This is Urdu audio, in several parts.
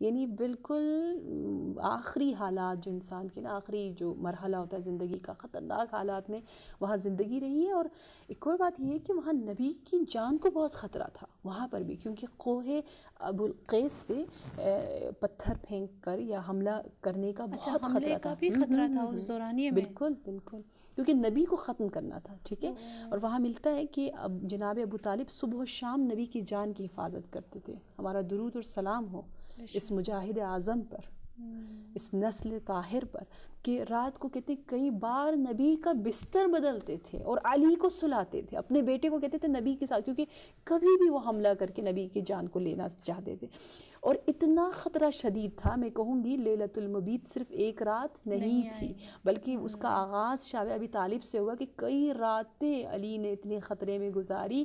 یعنی بالکل آخری حالات جو انسان کے نا آخری جو مرحلہ ہوتا ہے زندگی کا، خطرناک حالات میں وہاں زندگی رہی ہے. اور ایک اور بات یہ ہے کہ وہاں نبی کی جان کو بہت خطرہ تھا وہاں پر بھی، کیونکہ کوہ ابو القیس سے پتھر پھینک کر یا حملہ کرنے کا بہت خطرہ تھا. بھی خطرہ تھا اس دورانیے میں. بالکل بالکل، کیونکہ نبی کو ختم کرنا تھا. ٹھیک ہے. اور وہاں ملتا ہے کہ اب جناب ابو طالب صبح و شام نبی کی جان کی حفاظت کرتے تھے. ہمارا درود اور سلام ہو اس مجاہد اعظم پر، اس نسل طاہر پر، کہ رات کو کہتے کئی بار نبی کا بستر بدلتے تھے اور علی کو سلاتے تھے، اپنے بیٹے کو کہتے تھے نبی کے ساتھ، کیونکہ کبھی بھی وہ حملہ کر کے نبی کی جان کو لینا چاہتے تھے. اور اتنا خطرہ شدید تھا، میں کہوں گی لیلۃ المبیت صرف ایک رات نہیں تھی، بلکہ اس کا آغاز شاب ابی طالب سے ہوا کہ کئی راتیں علی نے اتنے خطرے میں گزاری.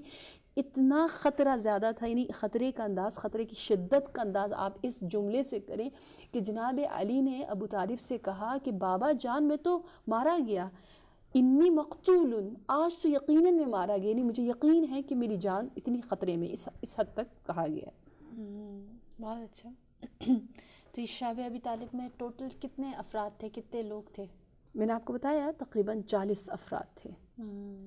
اتنا خطرہ زیادہ تھا، یعنی خطرے کا انداز، خطرے کی شدت کا انداز آپ اس جملے سے کریں کہ جناب علی نے ابو طالب سے کہا کہ بابا جان میں تو مارا گیا، انی مقتول، آج تو یقیناً میں مارا گیا، یعنی مجھے یقین ہے کہ میری جان اتنی خطرے میں، اس حد تک کہا گیا ہے. بہت اچھا. تو اس شاب ابی طالب میں ٹوٹل کتنے افراد تھے، کتنے لوگ تھے؟ میں نے آپ کو بتایا تقریباً 40 افراد تھے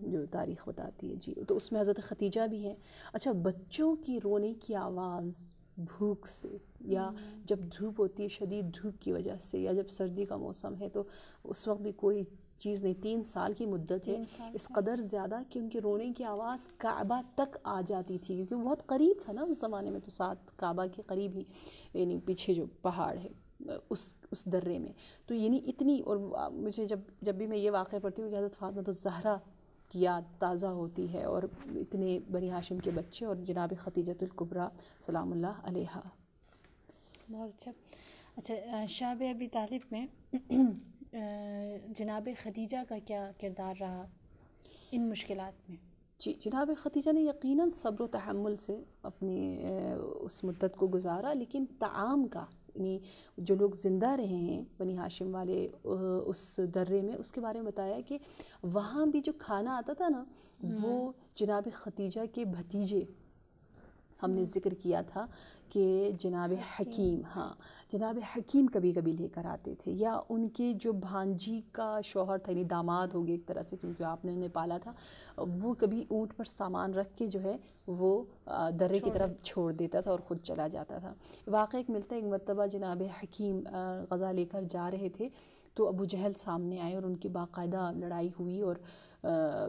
جو تاریخ بتاتی ہے. جی، تو اس میں حضرت ختیجہ بھی ہیں. اچھا، بچوں کی رونے کی آواز بھوک سے، یا جب دھوپ ہوتی ہے شدید دھوپ کی وجہ سے، یا جب سردی کا موسم ہے تو اس وقت بھی کوئی چیز نہیں، 3 سال کی مدت ہے، اس قدر زیادہ کہ ان کے رونے کی آواز کعبہ تک آ جاتی تھی، کیونکہ وہ بہت قریب تھا نا اس زمانے میں، تو ساتھ کعبہ کے قریب ہی، یعنی پیچھے جو پہاڑ ہے اس درے میں. تو یعنی اتنی، اور مجھے جب بھی میں یہ واقعہ پڑھتی ہوں حضرت فاطمہ الزہرا کی یاد تازہ ہوتی ہے، اور اتنے بنی ہاشم کے بچے اور جناب ختیجۃ الکبریٰ سلام اللہ علیہا. بہت اچھا. شاب ابی طالب میں جناب خدیجہ کا کیا کردار رہا ان مشکلات میں؟ جی، جناب ختیجہ نے یقیناً صبر و تحمل سے اپنی اس مدت کو گزارا، لیکن طعام کا، یعنی جو لوگ زندہ رہے ہیں بنی ہاشم والے اس درے میں، اس کے بارے میں بتایا کہ وہاں بھی جو کھانا آتا تھا نا، وہ جناب ختیجہ کے بھتیجے، ہم نے ذکر کیا تھا کہ جناب حکیم، ہاں جناب حکیم کبھی کبھی لے کر آتے تھے، یا ان کے جو بھانجی کا شوہر تھا، یعنی داماد ہو گئے ایک طرح سے، کیونکہ آپ نے انہیں پالا تھا، وہ کبھی اونٹ پر سامان رکھ کے جو ہے وہ درے کی طرف چھوڑ دیتا تھا اور خود چلا جاتا تھا. واقعہ ایک ملتا ہے، ایک مرتبہ جناب حکیم غزہ لے کر جا رہے تھے تو ابو جہل سامنے آئے اور ان کی باقاعدہ لڑائی ہوئی، اور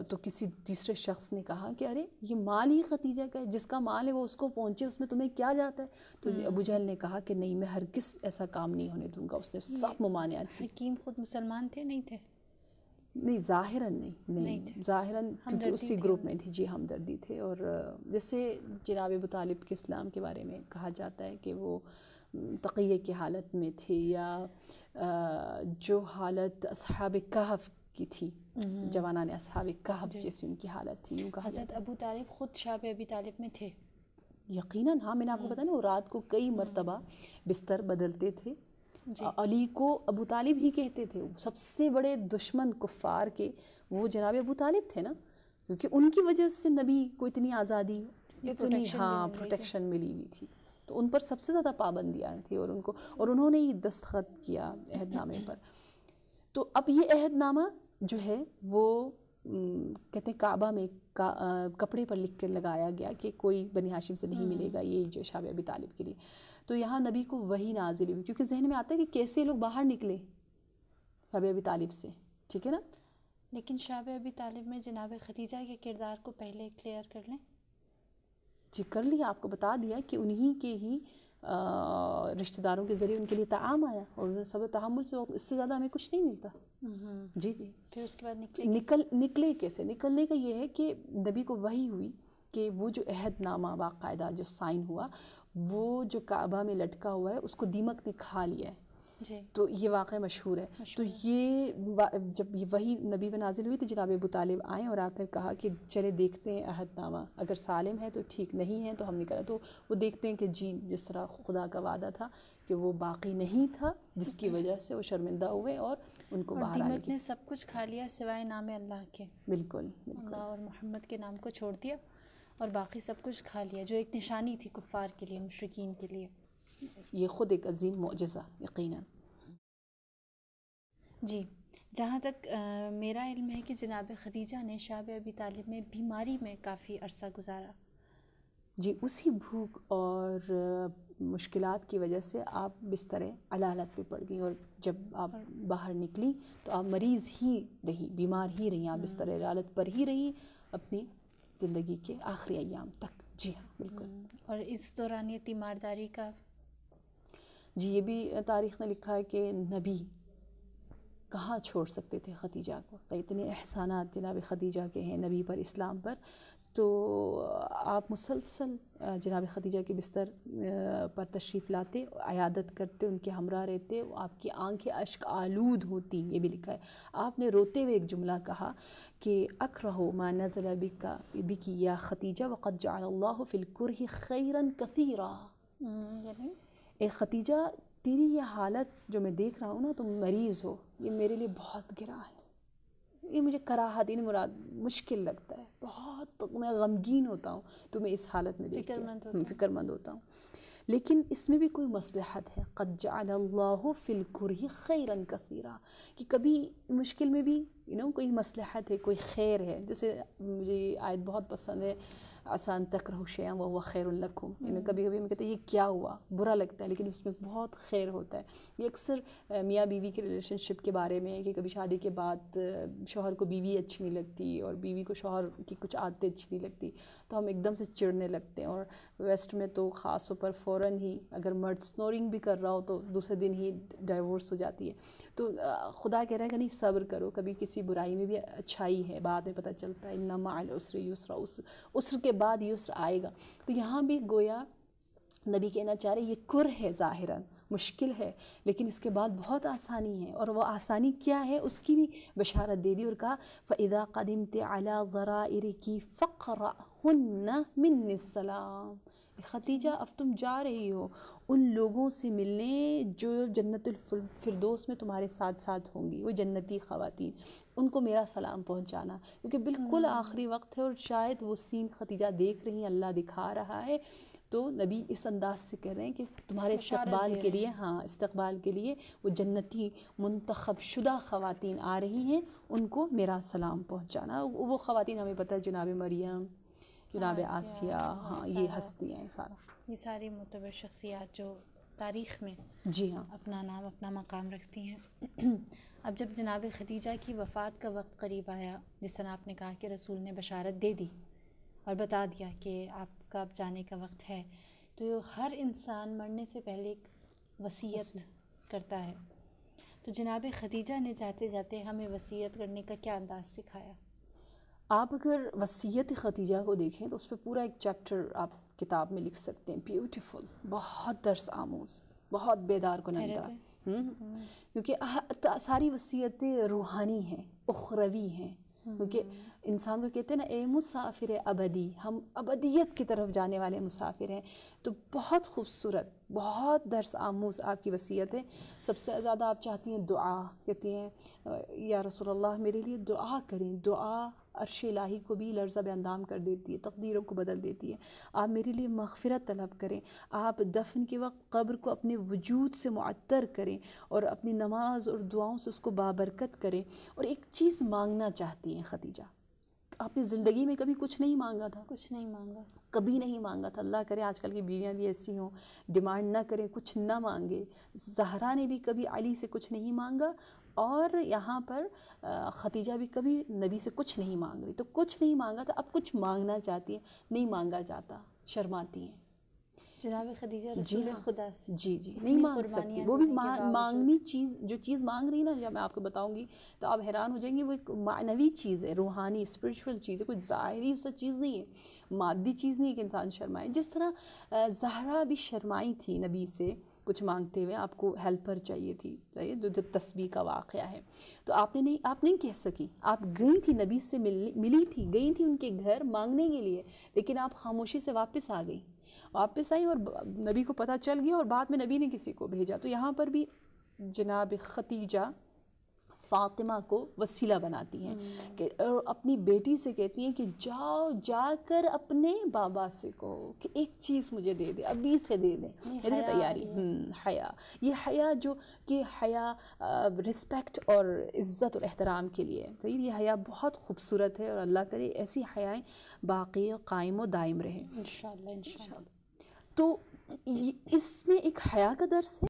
تو کسی تیسرے شخص نے کہا کہ ارے یہ مال ہی ختیجہ کا ہے، جس کا مال ہے وہ اس کو پہنچے، اس میں تمہیں کیا جاتا ہے؟ تو ابو جہل نے کہا کہ نہیں، میں ہرگز ایسا کام نہیں ہونے دوں گا. اس نے سخت ممانعت کی. حکیم خود مسلمان تھے نہیں تھے؟ نہیں، ظاہراً نہیں ظاہراً کیونکہ اسی گروپ میں تھی. جی، ہمدردی تھے. اور جیسے جناب ابو طالب کے اسلام کے بارے میں کہا جاتا ہے کہ وہ تقیہ کی حالت میں تھے، یا جو حالت اصحاب کہف کی تھی، جوانان اصحاب کہف جیسی ان کی حالت تھی. یوں کہا حضرت ابو طالب خود شاب ابی طالب میں تھے؟ یقیناً ہاں، میں نے آپ کو بتایا نا، وہ رات کو کئی مرتبہ بستر بدلتے تھے. علی کو ابو طالب ہی کہتے تھے. سب سے بڑے دشمن کفار کے وہ جناب ابو طالب تھے نا، کیونکہ ان کی وجہ سے نبی کو اتنی آزادی، اتنی پروٹیکشن ملی ہوئی تھی. تو ان پر سب سے زیادہ پابندیاں تھیں، اور انہوں نے ہی دستخط کیا عہد نامے پر. تو اب یہ عہد نامہ جو ہے وہ کہتے ہیں کعبہ میں کپڑے پر لکھ کے لگایا گیا کہ کوئی بنی ہاشم سے نہیں ملے گا یہ جو شاب ابی طالب کے لیے. تو یہاں نبی کو وہی نازل ہوئی، کیونکہ ذہن میں آتا ہے کہ کیسے لوگ باہر نکلے شاب ابی طالب سے. ٹھیک ہے نا. لیکن شاب ابی طالب میں جناب ختیجہ کے کردار کو پہلے کلیئر کر لیں. جی کر لیا، آپ کو بتا دیا کہ انہی کے ہی رشتہ داروں کے ذریعے ان کے لیے طعام آیا، اور صبر تحمل سے اس سے زیادہ ہمیں کچھ نہیں ملتا. جی جی. پھر اس کے بعد نکلے کیسے؟ نکلنے کا یہ ہے کہ نبی کو وحی ہوئی کہ وہ جو عہد نامہ باقاعدہ جو سائن ہوا، وہ جو کعبہ میں لٹکا ہوا ہے اس کو دیمک نے کھا لیا ہے. جی. تو یہ واقعہ مشہور ہے. تو یہ جب یہ وہی نبی پہ نازل ہوئی تو جناب ابو طالب آئیں اور آ کر کہا کہ چلے دیکھتے ہیں عہد نامہ، اگر سالم ہے تو ٹھیک، نہیں ہے تو ہم نکلا. تو وہ دیکھتے ہیں کہ جی جس طرح خدا کا وعدہ تھا کہ وہ باقی نہیں تھا، جس کی وجہ سے وہ شرمندہ ہوئے اور ان کو باہر آنے کی. دیمک نے سب کچھ کھا لیا سوائے نام اللہ کے. بالکل. اللہ اور محمد کے نام کو چھوڑ دیا اور باقی سب کچھ کھا لیا، جو ایک نشانی تھی کفار کے لیے، مشرکین کے لیے. یہ خود ایک عظیم معجزہ یقیناً. جی، جہاں تک میرا علم ہے کہ جناب خدیجہ نے شاب ابی طالب میں بیماری میں کافی عرصہ گزارا. جی، اسی بھوک اور مشکلات کی وجہ سے آپ بستر علالت پہ پڑ گئیں، اور جب آپ باہر نکلی تو آپ مریض ہی رہیں، بیمار ہی رہیں، آپ بستر علالت پر ہی رہیں اپنی زندگی کے آخری ایام تک. جی ہاں بالکل. اور اس دوران یہ تیمارداری کا جی یہ بھی تاریخ نے لکھا ہے کہ نبی کہاں چھوڑ سکتے تھے خدیجہ کو، تو اتنے احسانات جناب خدیجہ کے ہیں نبی پر، اسلام پر. تو آپ مسلسل جناب خدیجہ کے بستر پر تشریف لاتے، عیادت کرتے، ان کے ہمراہ رہتے، آپ کی آنکھیں اشک آلود ہوتی. یہ بھی لکھا ہے. آپ نے روتے ہوئے ایک جملہ کہا کہ اکرہو ما نزل بکی یا خدیجہ وقد جعل اللہ فی الکرہ خیرا کثیرا. یعنی اے خدیجہ، تیری یہ حالت جو میں دیکھ رہا ہوں نا، تم مریض ہو، یہ میرے لیے بہت گرا ہے. یہ مجھے کراہت، نہیں مراد، مشکل لگتا ہے، بہت میں غمگین ہوتا ہوں تمہیں اس حالت میں دیکھ کے، فکر مند ہوتا ہوں. لیکن اس میں بھی کوئی مصلحت ہے. قد جعل اللہ فی الکرہ خیرا کثیرا، کہ کبھی مشکل میں بھی کوئی مصلحت ہے، کوئی خیر ہے. جیسے مجھے یہ آیت بہت پسند ہے، آسان تکرہوا شیئا وہو خیر لکم. کبھی کبھی میں کہتے ہیں یہ کیا ہوا، برا لگتا ہے، لیکن اس میں بہت خیر ہوتا ہے. یہ اکثر میاں بیوی کے ریلیشن شپ کے بارے میں ہے کہ کبھی شادی کے بعد شوہر کو بیوی اچھی نہیں لگتی اور بیوی کو شوہر کی کچھ عادتیں اچھی نہیں لگتی، تو ہم ایک دم سے چڑنے لگتے ہیں. اور ویسٹ میں تو خاص طور پر فوراً ہی اگر مرد سنورنگ بھی کر رہا ہو تو دوسرے دن ہی ڈائیورس ہو جاتی ہے. تو خدا کہہ رہا ہے کہ نہیں، صبر کرو، کبھی کسی برائی میں بھی اچھائی ہے، بعد میں پتہ چلتا ہے ان مع العسر یسرا، عسر کے بعد یسر آئے گا. تو یہاں بھی گویا نبی کہنا چاہ رہے یہ کر ہے، ظاہراً مشکل ہے، لیکن اس کے بعد بہت آسانی ہے. اور وہ آسانی کیا ہے اس کی بھی بشارت دے دی اور کہا فَإِذَا قَدِمْتِ عَلَى ضَرَائِرِكِ فَقْرَأْهُنَّ مِنِّ السَّلَامِ. خدیجہ اب تم جا رہی ہو ان لوگوں سے ملنے جو جنت الفردوس میں تمہارے ساتھ ساتھ ہوں گی، وہ جنتی خواتین، ان کو میرا سلام پہنچانا، کیونکہ بالکل آخری وقت ہے اور شاید وہ سین خدیجہ دیکھ رہی ہیں، اللہ دکھا رہا ہے. تو نبی اس انداز سے کہہ رہے ہیں کہ تمہارے استقبال کے لیے، استقبال کے لیے وہ جنتی منتخب شدہ خواتین آ رہی ہیں، ان کو میرا سلام پہنچانا. وہ خواتین ہمیں پتہ ہے جناب مریم، جناب آسیہ، یہ ہستیاں ہیں، یہ ساری معتبر شخصیات جو تاریخ میں جی ہاں اپنا نام، اپنا مقام رکھتی ہیں. اب جب جناب خدیجہ کی وفات کا وقت قریب آیا، جس طرح آپ نے کہا کہ رسول نے بشارت دے دی اور بتا دیا کہ آپ کا اب جانے کا وقت ہے، تو ہر انسان مرنے سے پہلے ایک وصیت کرتا ہے. تو جناب خدیجہ نے جاتے جاتے ہمیں وصیت کرنے کا کیا انداز سکھایا؟ آپ اگر وصیت خدیجہ کو دیکھیں تو اس پہ پورا ایک چیپٹر آپ کتاب میں لکھ سکتے ہیں. بیوٹیفل، بہت درس آموز، بہت بیدار کنندہ، کیونکہ ساری وصیتیں روحانی ہیں، اخروی ہیں. کیونکہ انسان کو کہتے ہیں نا اے مسافر ابدی، ہم ابدیت کی طرف جانے والے مسافر ہیں. تو بہت خوبصورت، بہت درس آموز آپ کی وصیت ہے. سب سے زیادہ آپ چاہتی ہیں دعا، کہتی ہیں یا رسول اللہ میرے لیے دعا کریں. دعا عرش الہی کو بھی لرزہ بے اندام کر دیتی ہے، تقدیروں کو بدل دیتی ہے. آپ میرے لیے مغفرت طلب کریں. آپ دفن کے وقت قبر کو اپنے وجود سے معطر کریں اور اپنی نماز اور دعاؤں سے اس کو بابرکت کریں. اور ایک چیز مانگنا چاہتی ہیں خدیجہ. آپ نے زندگی میں کبھی کچھ نہیں مانگا تھا؟ کچھ نہیں مانگا، کبھی نہیں مانگا تھا. اللہ کرے آج کل کی بیویاں بھی ایسی ہوں، ڈیمانڈ نہ کریں، کچھ نہ مانگے. زہرا نے بھی کبھی علی سے کچھ نہیں مانگا، اور یہاں پر خدیجہ بھی کبھی نبی سے کچھ نہیں مانگ رہی. تو کچھ نہیں مانگا تھا، اب کچھ مانگنا چاہتی ہیں، نہیں مانگا جاتا، شرماتی ہیں. جناب خدیجہ رسول خدا سے جی نہیں مانگ سکتی. وہ بھی مانگنی چیز، جو چیز مانگ رہی نا، جب میں آپ کو بتاؤں گی تو آپ حیران ہو جائیں گے. وہ ایک معنوی چیز ہے، روحانی، اسپریچول چیز ہے، کوئی ظاہری اس چیز نہیں ہے، مادی چیز نہیں ہے کہ انسان شرمائے. جس طرح زہرا بھی شرمائی تھی نبی سے کچھ مانگتے ہوئے، آپ کو ہیلپر چاہیے تھی، جو تسبیح کا واقعہ ہے. تو آپ نہیں کہہ سکی. آپ گئی تھی نبی سے ملی تھی، گئی تھی ان کے گھر مانگنے کے لیے، لیکن آپ خاموشی سے واپس آ گئی. واپس آئی اور نبی کو پتہ چل گیا، اور بعد میں نبی نے کسی کو بھیجا. تو یہاں پر بھی جناب خدیجہ فاطمہ کو وسیلہ بناتی ہیں کہ اور اپنی بیٹی سے کہتی ہیں کہ جاؤ جا کر اپنے بابا سے کہو کہ ایک چیز مجھے دے دے، ابھی سے دے دیں، میری تیاری۔ حیا، یہ حیا جو کہ حیا رسپیکٹ اور عزت اور احترام کے لیے، تو یہ حیا بہت خوبصورت ہے، اور اللہ کرے ایسی حیائیں باقی قائم و دائم رہیں انشاءاللہ انشاءاللہ۔ تو اس میں ایک حیا کا درس ہے